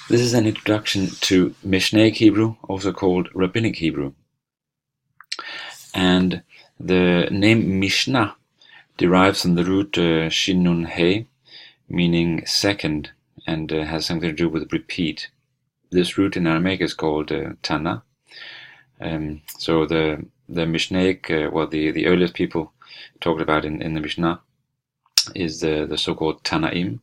This is an introduction to mishnaic Hebrew, also called rabbinic Hebrew. And the name Mishnah derives from the root shin nun he, meaning second, and has something to do with repeat. This root in Aramaic is called Tana. So the mishnaic, the earliest people talked about in the Mishnah is the so-called Tanaim,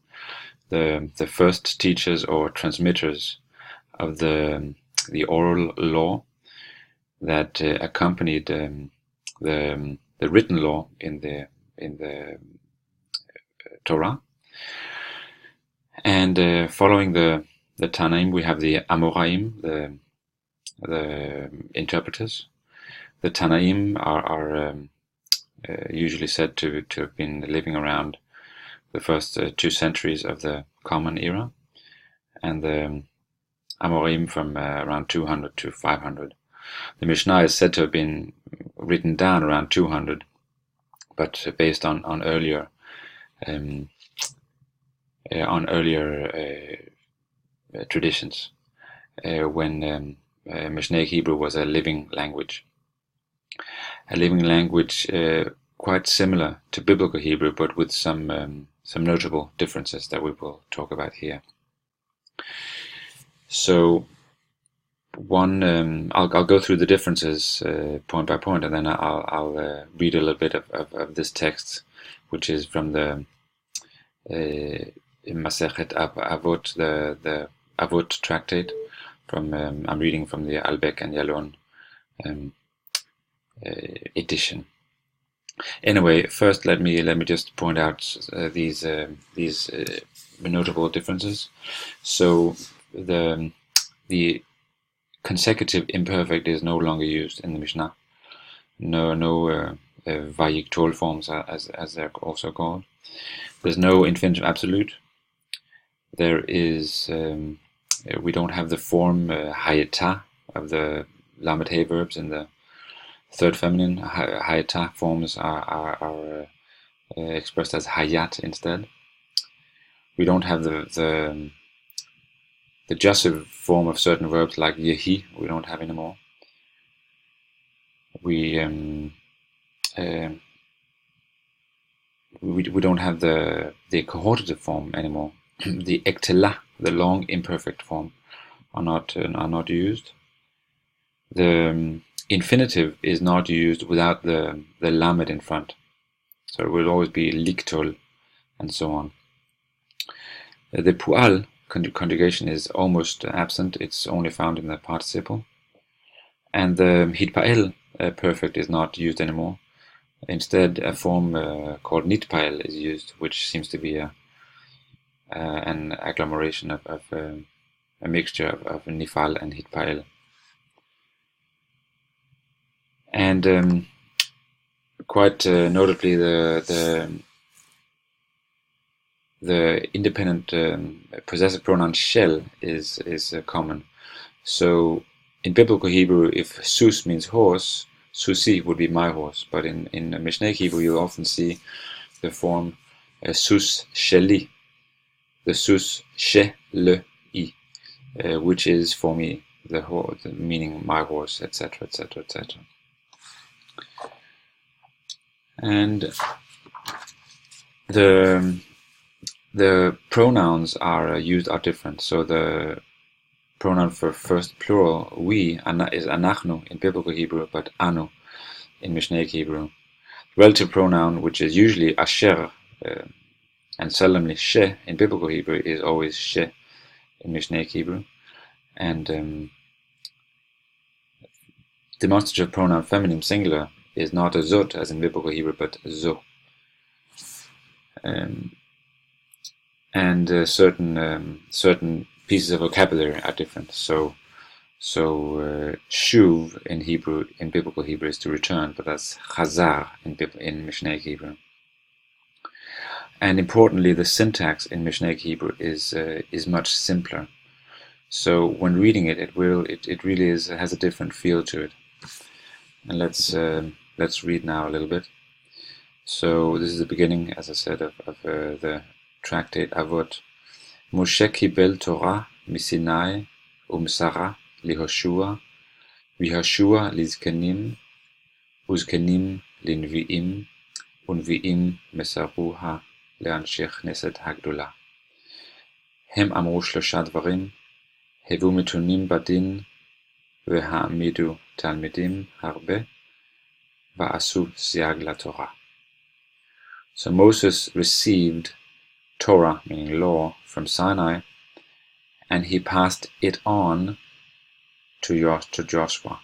the first teachers or transmitters of the oral law that accompanied the written law in the Torah. And following the Tanaim, we have the Amoraim, the interpreters. The Tanaim are usually said to have been living around the first 2 centuries of the Common Era, and the Amoraim from around 200 to 500. The Mishnah is said to have been written down around 200, but based on earlier traditions, when mishnaic Hebrew was a living language. A living language quite similar to biblical Hebrew, but with some notable differences that we will talk about here. So I'll go through the differences point by point, and then I'll read a little bit of this text, which is from the Masechet Avot, the Avot tractate. I'm reading from the Albeck and Yalon edition. Anyway, first let me just point out these notable differences. So the consecutive imperfect is no longer used in the Mishnah. No Vayiktol forms, as they're also called. There's no infinitive absolute. There is we don't have the form hayata of the lamed he verbs in the third feminine. Hayata forms are expressed as hayat instead. We don't have the jussive form of certain verbs like yehi. We don't have anymore. We don't have the cohortative form anymore. The ektela, the long imperfect form, are not used. The infinitive is not used without the lamed in front, so it will always be liktol, and so on. The pu'al conjugation is almost absent. It's only found in the participle. And the hitpael perfect is not used anymore. Instead, a form called nitpael is used, which seems to be an agglomeration of a mixture of nifal and hitpael. And quite notably, the independent possessive pronoun shel is common. So in biblical Hebrew, if sus means horse, susi would be my horse. But in mishnaic Hebrew, you often see the form sus sheli, the sus she le I, which is for me the horse, meaning my horse, etc., etc., etc. And the pronouns used are different. So the pronoun for first plural, we, is anachnu in biblical Hebrew, but anu in mishnaic Hebrew. Relative pronoun, which is usually asher and seldomly she in biblical Hebrew, is always she in mishnaic Hebrew. And demonstrative pronoun feminine singular is not a zot as in biblical Hebrew, but zo. And certain pieces of vocabulary are different. So shuv in biblical Hebrew is to return, but that's chazar in mishnaic Hebrew. And importantly, the syntax in mishnaic Hebrew is much simpler. So when reading it, it really has a different feel to it. And let's read now a little bit. So this is the beginning, as I said, of the tractate Avot. Moshe kibel Torah Misinai, Sara, Lihoshua, Vihoshua, Lizkenim, Uzkenim, Linviim, Unviim, Mesaruha, לאנשי כנסת הגדולה. הם אמרו 3 דברים, הבו מתונים בדין והעמידו תלמידים הרבה, ועשו סייג לתורה. So Moses received Torah, meaning law, from Sinai, and he passed it on to Joshua.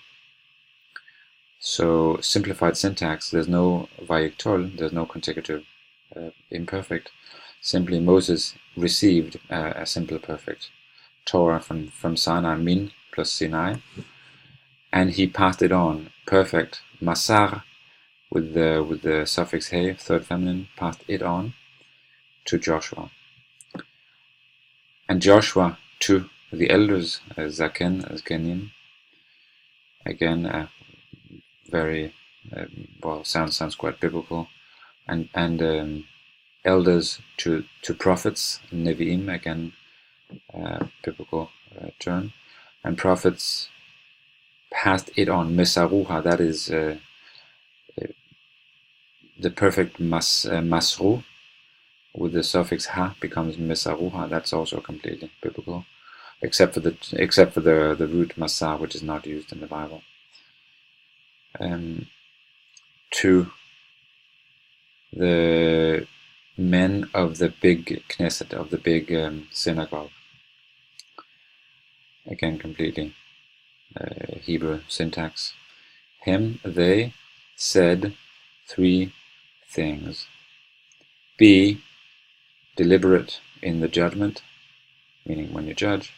So simplified syntax, there's no vayiktol, there's no consecutive imperfect. Simply Moses received a simple perfect Torah from Sinai, min plus Sinai, and he passed it on, perfect masar, with the suffix he, third feminine, passed it on to Joshua. And Joshua to the elders, zaken, zkenim, again very well, sounds quite biblical, and elders to prophets, nevi'im, again biblical term, and prophets passed it on, mesaruha, that is the perfect masru, with the suffix ha becomes mesaruha. That's also completely biblical, except for the root masar, which is not used in the Bible. To the men of the big Knesset, of the big synagogue, again completely Hebrew syntax. Him, they, said 3 things. Be deliberate in the judgment, meaning when you judge,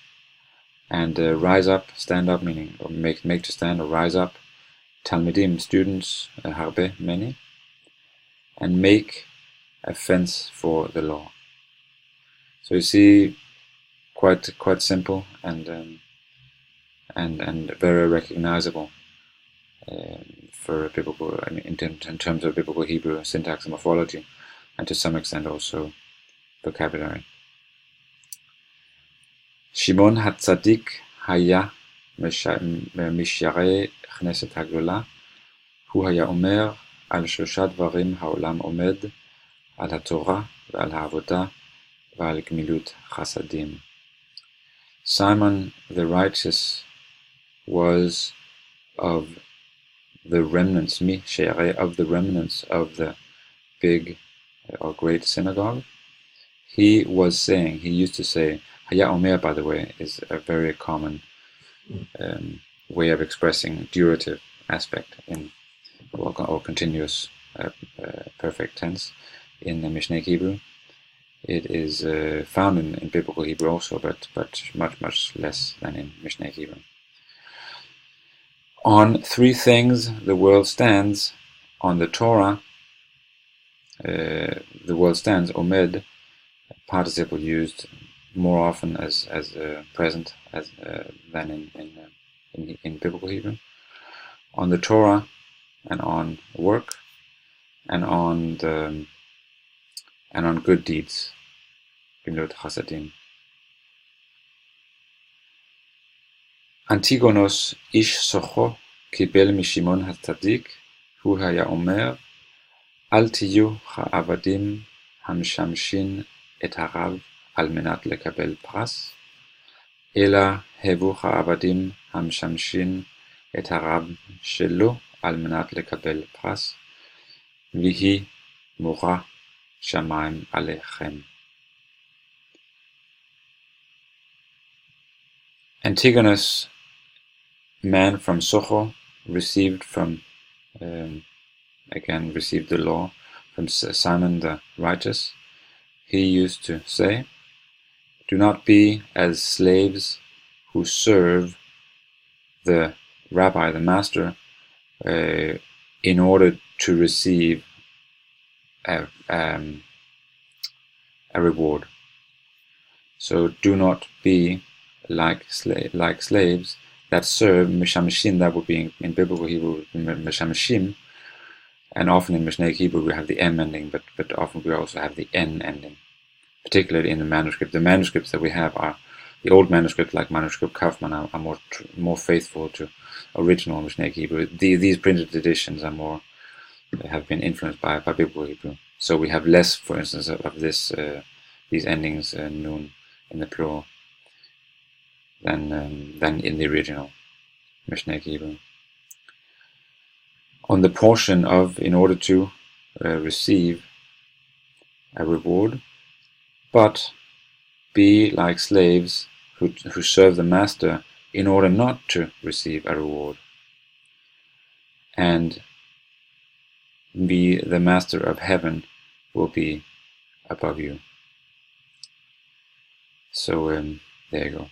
and rise up, stand up, meaning or make to stand or rise up. Talmidim, students, harbe, many, and make a fence for the law. So you see, quite simple and very recognizable for biblical, I mean, in terms of biblical Hebrew syntax and morphology, and to some extent also vocabulary. Shimon HaTzadik haya משיירי כנסת הגדולה, הוא היה אומר על 3 דברים העולם עומד, על התורה ועל העבודה ועל גמילות חסדים. Simon the righteous was of the remnants, of the remnants of the big or great synagogue. He was saying, he used to say, haya omer, by the way, is a very common way of expressing durative aspect in or continuous perfect tense in the mishnaic Hebrew. It is found in biblical Hebrew also, but much less than in mishnaic Hebrew. On 3 things the world stands. On the Torah, the world stands, omed, participle used more often as present than in biblical Hebrew. On the Torah, and on work, and on good deeds, gemilut chasadim. Antigonos ish socho kibel mishimon hatzadik, hu haya omer, al tiyu ha'avadim hamshamshin et harav על מנת לקבל פרס, אלא הבו העבדים המשמשים את הרב שלו על מנת לקבל פרס, ויהי מורא שמיים עליכם. Antigonus, man from Socho, received the law from Simon the righteous. He used to say, do not be as slaves who serve the rabbi, the master, in order to receive a reward. So do not be like slaves that serve mishamashim. That would be in biblical Hebrew mishamashim, and often in mishnaic Hebrew we have the m ending, but often we also have the n ending. Particularly in the manuscript. The manuscripts that we have are the old manuscripts, like manuscript Kaufman, are more faithful to original Mishnaic Hebrew. These printed editions are more have been influenced by Biblical Hebrew. So we have less, for instance, of this these endings nun in the plural than in the original Mishnaic Hebrew. On the portion of in order to receive a reward, but be like slaves who serve the master in order not to receive a reward, and be the master of heaven will be above you. So there you go.